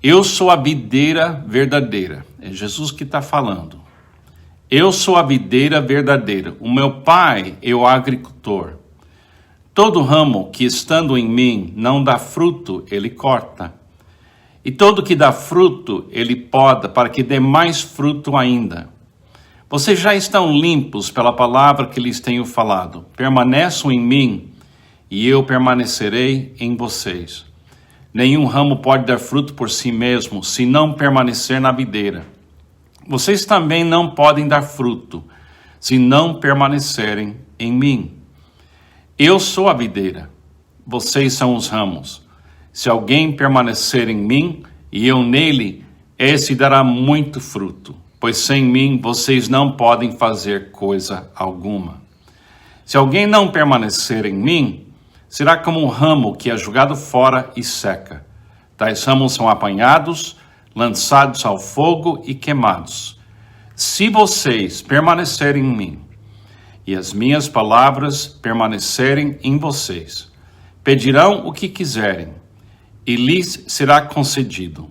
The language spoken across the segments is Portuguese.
Eu sou a videira verdadeira. É Jesus que está falando. Eu sou a videira verdadeira. O meu pai é o agricultor. Todo ramo que estando em mim não dá fruto, ele corta. E todo que dá fruto, ele poda, para que dê mais fruto ainda. Vocês já estão limpos pela palavra que lhes tenho falado. Permaneçam em mim, e eu permanecerei em vocês. Nenhum ramo pode dar fruto por si mesmo, se não permanecer na videira. Vocês também não podem dar fruto, se não permanecerem em mim. Eu sou a videira, vocês são os ramos. Se alguém permanecer em mim e eu nele, esse dará muito fruto, pois sem mim vocês não podem fazer coisa alguma. Se alguém não permanecer em mim, será como um ramo que é jogado fora e seca. Tais ramos são apanhados, lançados ao fogo e queimados. Se vocês permanecerem em mim, e as minhas palavras permanecerem em vocês, pedirão o que quiserem, e lhes será concedido.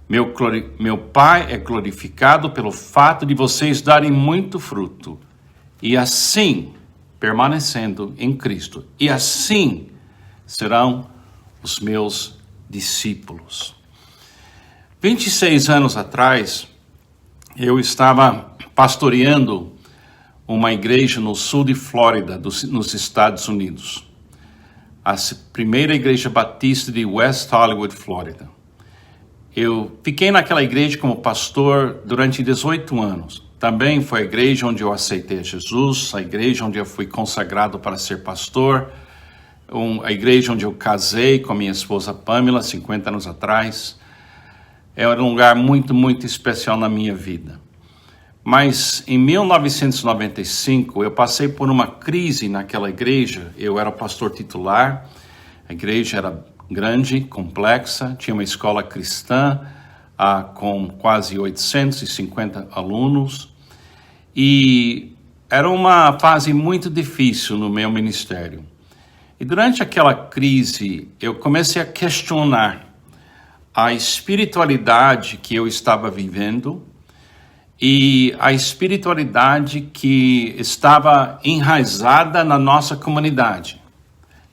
Meu Pai é glorificado pelo fato de vocês darem muito fruto, e assim, permanecendo em Cristo, e assim serão os meus discípulos. 26 anos atrás, eu estava pastoreando uma igreja no sul de Flórida, nos Estados Unidos. A primeira igreja batista de West Hollywood, Flórida. Eu fiquei naquela igreja como pastor durante 18 anos. Também foi a igreja onde eu aceitei Jesus, a igreja onde eu fui consagrado para ser pastor, a igreja onde eu casei com a minha esposa Pamela, 50 anos atrás. Era um lugar muito, muito especial na minha vida. Mas em 1995, eu passei por uma crise naquela igreja. Eu era o pastor titular, a igreja era grande, complexa, tinha uma escola cristã com quase 850 alunos. E era uma fase muito difícil no meu ministério. E durante aquela crise, eu comecei a questionar a espiritualidade que eu estava vivendo e a espiritualidade que estava enraizada na nossa comunidade.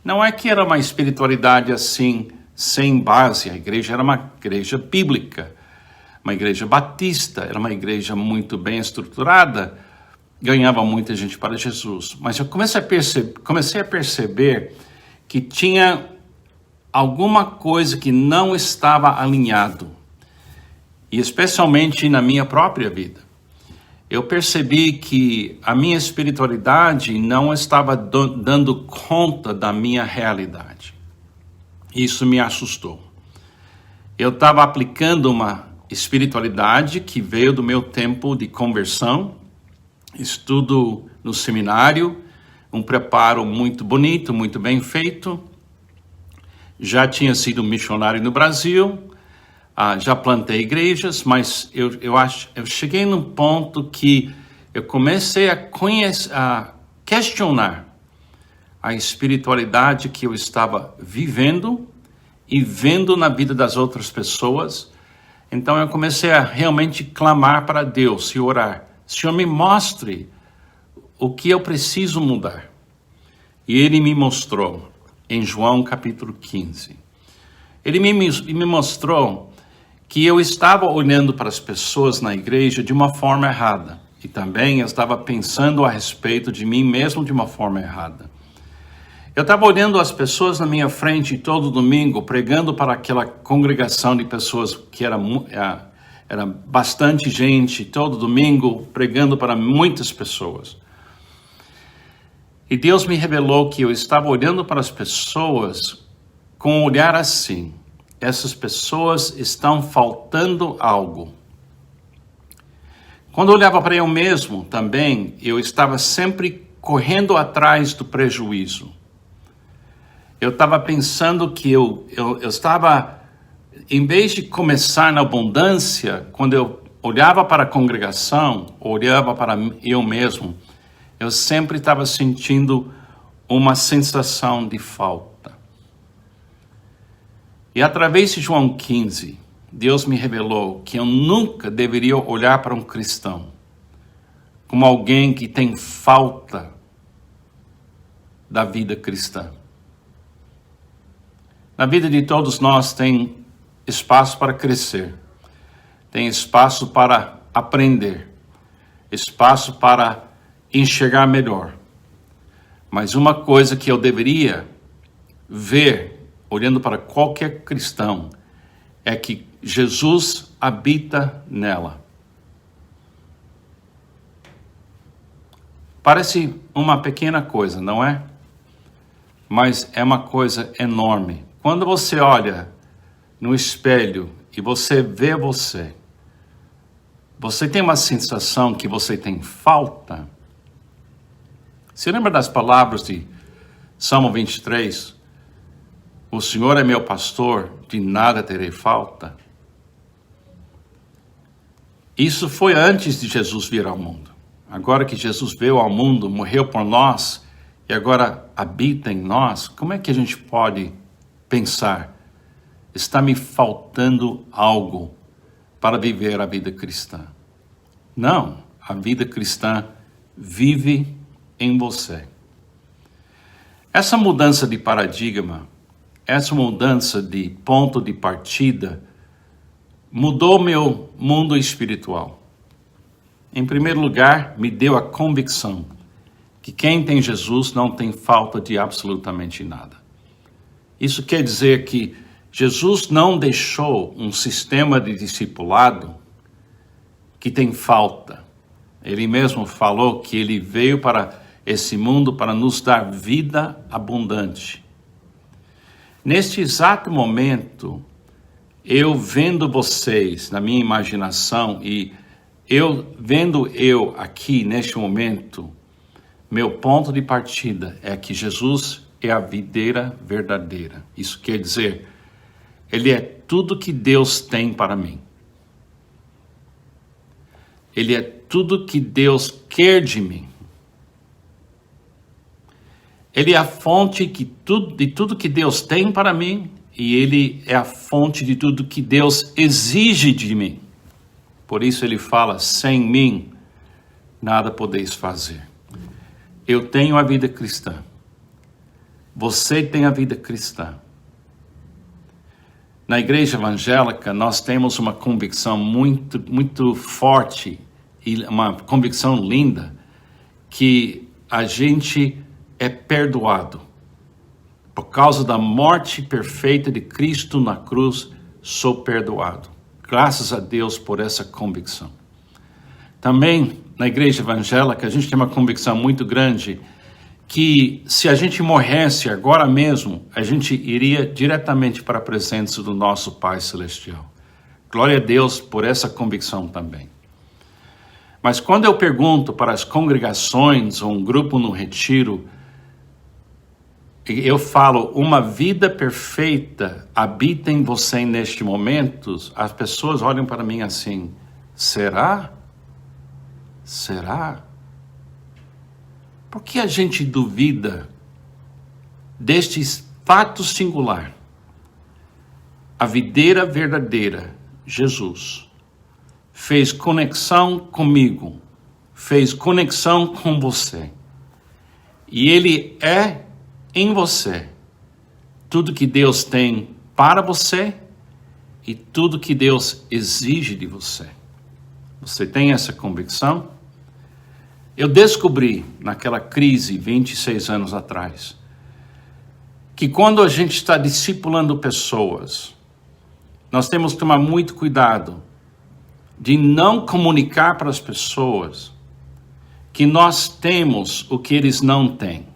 Não é que era uma espiritualidade assim, sem base. A igreja era uma igreja bíblica, uma igreja batista, era uma igreja muito bem estruturada, ganhava muita gente para Jesus. Mas eu comecei a perceber que tinha alguma coisa que não estava alinhado. E especialmente na minha própria vida. Eu percebi que a minha espiritualidade não estava dando conta da minha realidade. Isso me assustou. Eu estava aplicando uma espiritualidade que veio do meu tempo de conversão, estudo no seminário, um preparo muito bonito, muito bem feito. Já tinha sido missionário no Brasil, já plantei igrejas, mas eu cheguei num ponto que eu comecei a questionar a espiritualidade que eu estava vivendo e vendo na vida das outras pessoas. Então eu comecei a realmente clamar para Deus e orar. Senhor, me mostre o que eu preciso mudar. E Ele me mostrou em João capítulo 15. Ele me mostrou que eu estava olhando para as pessoas na igreja de uma forma errada. E também eu estava pensando a respeito de mim mesmo de uma forma errada. Eu estava olhando as pessoas na minha frente todo domingo, pregando para aquela congregação de pessoas que era bastante gente, todo domingo, pregando para muitas pessoas. E Deus me revelou que eu estava olhando para as pessoas com um olhar assim. Essas pessoas estão faltando algo. Quando eu olhava para eu mesmo também, eu estava sempre correndo atrás do prejuízo. Eu estava pensando que eu estava, em vez de começar na abundância, quando eu olhava para a congregação, olhava para eu mesmo, eu sempre estava sentindo uma sensação de falta. E através de João 15, Deus me revelou que eu nunca deveria olhar para um cristão como alguém que tem falta da vida cristã. Na vida de todos nós tem espaço para crescer, tem espaço para aprender, espaço para enxergar melhor. Mas uma coisa que eu deveria ver, olhando para qualquer cristão, é que Jesus habita nela. Parece uma pequena coisa, não é? Mas é uma coisa enorme. Quando você olha no espelho e você vê você tem uma sensação que você tem falta. Você lembra das palavras de Salmo 23? O Senhor é meu pastor, de nada terei falta. Isso foi antes de Jesus vir ao mundo. Agora que Jesus veio ao mundo, morreu por nós e agora habita em nós, como é que a gente pode pensar, está me faltando algo para viver a vida cristã? Não, a vida cristã vive em você. Essa mudança de paradigma, essa mudança de ponto de partida, mudou meu mundo espiritual. Em primeiro lugar, me deu a convicção que quem tem Jesus não tem falta de absolutamente nada. Isso quer dizer que Jesus não deixou um sistema de discipulado que tem falta. Ele mesmo falou que ele veio para esse mundo para nos dar vida abundante. Neste exato momento, eu vendo vocês na minha imaginação e vendo eu aqui neste momento, meu ponto de partida é que Jesus é a videira verdadeira. Isso quer dizer, Ele é tudo que Deus tem para mim. Ele é tudo que Deus quer de mim. Ele é a fonte de tudo que Deus tem para mim e Ele é a fonte de tudo que Deus exige de mim. Por isso Ele fala, sem mim, nada podeis fazer. Eu tenho a vida cristã. Você tem a vida cristã. Na igreja evangélica, nós temos uma convicção muito forte e uma convicção linda que a gente é perdoado. Por causa da morte perfeita de Cristo na cruz, sou perdoado. Graças a Deus por essa convicção. Também, na igreja evangélica, a gente tem uma convicção muito grande que se a gente morresse agora mesmo, a gente iria diretamente para a presença do nosso Pai Celestial. Glória a Deus por essa convicção também. Mas quando eu pergunto para as congregações ou um grupo no retiro, eu falo, uma vida perfeita habita em você neste momento, as pessoas olham para mim assim, será? Será? Por que a gente duvida deste fato singular? A videira verdadeira, Jesus, fez conexão comigo, fez conexão com você. E Ele é em você tudo que Deus tem para você e tudo que Deus exige de você. Você tem essa convicção? Eu descobri naquela crise 26 anos atrás que quando a gente está discipulando pessoas, nós temos que tomar muito cuidado de não comunicar para as pessoas que nós temos o que eles não têm.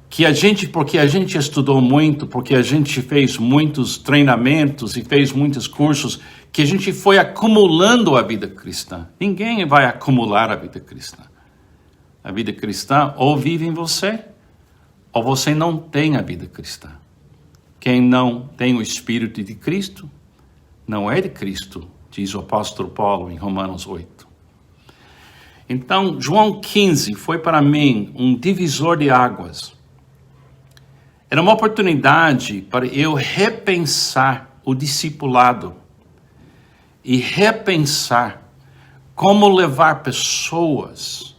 Porque a gente estudou muito, porque a gente fez muitos treinamentos e fez muitos cursos, que a gente foi acumulando a vida cristã. Ninguém vai acumular a vida cristã. A vida cristã ou vive em você, ou você não tem a vida cristã. Quem não tem o Espírito de Cristo, não é de Cristo, diz o apóstolo Paulo em Romanos 8. Então, João 15 foi para mim um divisor de águas. Era uma oportunidade para eu repensar o discipulado e repensar como levar pessoas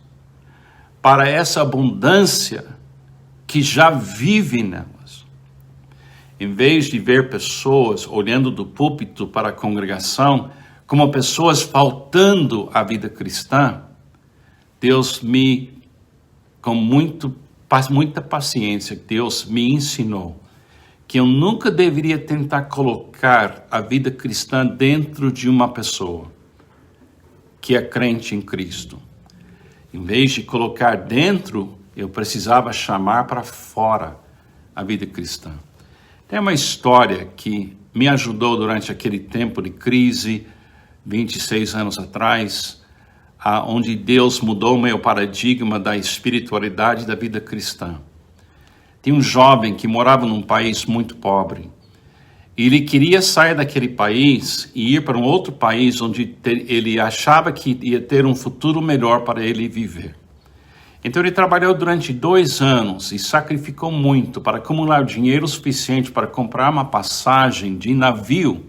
para essa abundância que já vive nelas. Em vez de ver pessoas olhando do púlpito para a congregação como pessoas faltando à vida cristã, Deus com muita paciência, Deus me ensinou que eu nunca deveria tentar colocar a vida cristã dentro de uma pessoa que é crente em Cristo. Em vez de colocar dentro, eu precisava chamar para fora a vida cristã. Tem uma história que me ajudou durante aquele tempo de crise, 26 anos atrás, onde Deus mudou o meu paradigma da espiritualidade da vida cristã. Tinha um jovem que morava num país muito pobre. E ele queria sair daquele país e ir para um outro país onde ele achava que ia ter um futuro melhor para ele viver. Então ele trabalhou durante 2 anos e sacrificou muito para acumular dinheiro suficiente para comprar uma passagem de navio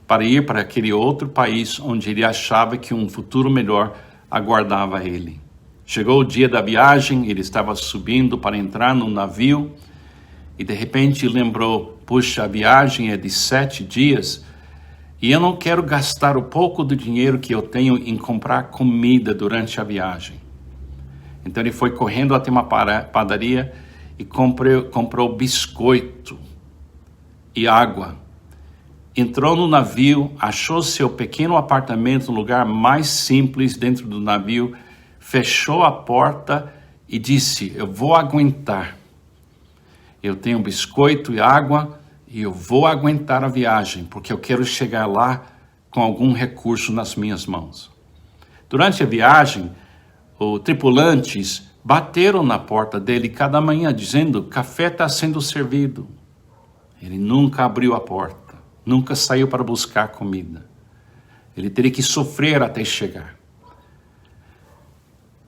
para ir para aquele outro país onde ele achava que um futuro melhor aguardava ele. Chegou o dia da viagem, ele estava subindo para entrar no navio e de repente lembrou, puxa, a viagem é de 7 dias e eu não quero gastar o pouco do dinheiro que eu tenho em comprar comida durante a viagem. Então ele foi correndo até uma padaria e comprou biscoito e água. Entrou no navio, achou seu pequeno apartamento no lugar mais simples dentro do navio, fechou a porta e disse, eu vou aguentar. Eu tenho biscoito e água e eu vou aguentar a viagem, porque eu quero chegar lá com algum recurso nas minhas mãos. Durante a viagem, os tripulantes bateram na porta dele cada manhã, dizendo, café está sendo servido. Ele nunca abriu a porta, nunca saiu para buscar comida. Ele teria que sofrer até chegar.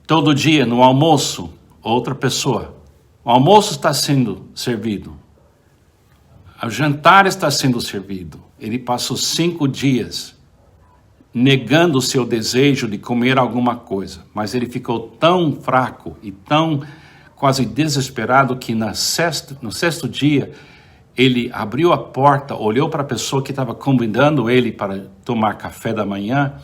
Todo dia, no almoço, outra pessoa. O almoço está sendo servido. O jantar está sendo servido. Ele passou 5 dias negando o seu desejo de comer alguma coisa. Mas ele ficou tão fraco e tão quase desesperado que no sexto dia, ele abriu a porta, olhou para a pessoa que estava convidando ele para tomar café da manhã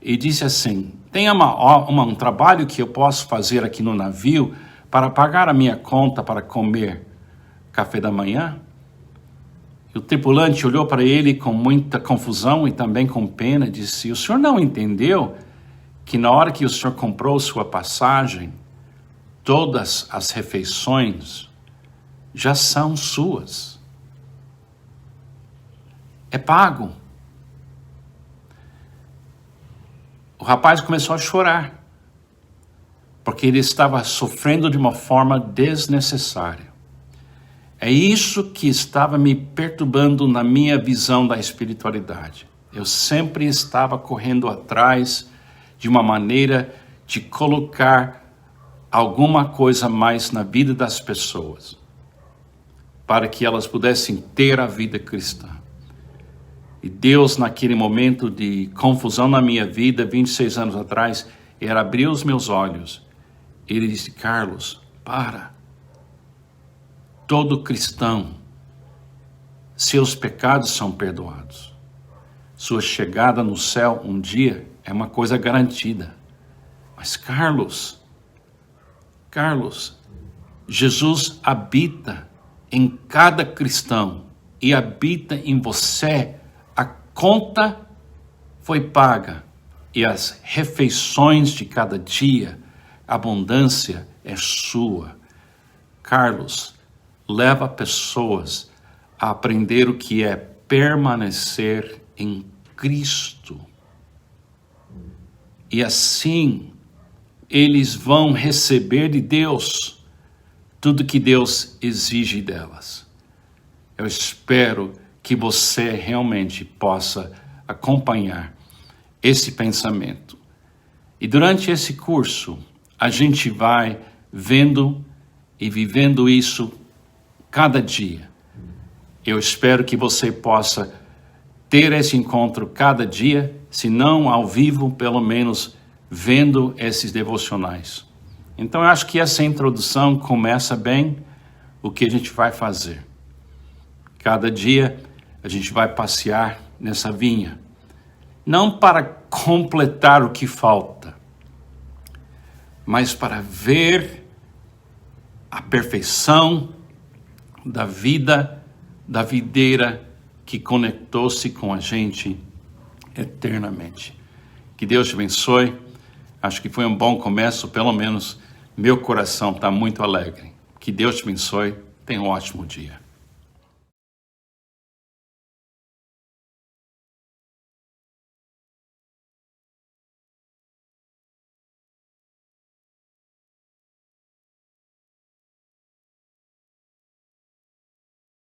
e disse assim, tem um trabalho que eu posso fazer aqui no navio para pagar a minha conta para comer café da manhã? E o tripulante olhou para ele com muita confusão e também com pena e disse, o senhor não entendeu que na hora que o senhor comprou sua passagem, todas as refeições já são suas. É pago. O rapaz começou a chorar, porque ele estava sofrendo de uma forma desnecessária. É isso que estava me perturbando na minha visão da espiritualidade. Eu sempre estava correndo atrás de uma maneira de colocar alguma coisa mais na vida das pessoas, para que elas pudessem ter a vida cristã. E Deus, naquele momento de confusão na minha vida, 26 anos atrás, ele abriu os meus olhos. Ele disse, Carlos, para. Todo cristão, seus pecados são perdoados. Sua chegada no céu um dia é uma coisa garantida. Mas Carlos, Jesus habita em cada cristão e habita em você. A conta foi paga e as refeições de cada dia, a abundância é sua. Carlos, leva pessoas a aprender o que é permanecer em Cristo. E assim, eles vão receber de Deus tudo que Deus exige delas. Eu espero que você realmente possa acompanhar esse pensamento. E durante esse curso, a gente vai vendo e vivendo isso cada dia. Eu espero que você possa ter esse encontro cada dia, se não ao vivo, pelo menos vendo esses devocionais. Então eu acho que essa introdução começa bem o que a gente vai fazer. Cada dia a gente vai passear nessa vinha, não para completar o que falta, mas para ver a perfeição da vida da videira que conectou-se com a gente eternamente. Que Deus te abençoe. Acho que foi um bom começo, pelo menos meu coração está muito alegre. Que Deus te abençoe. Tenha um ótimo dia.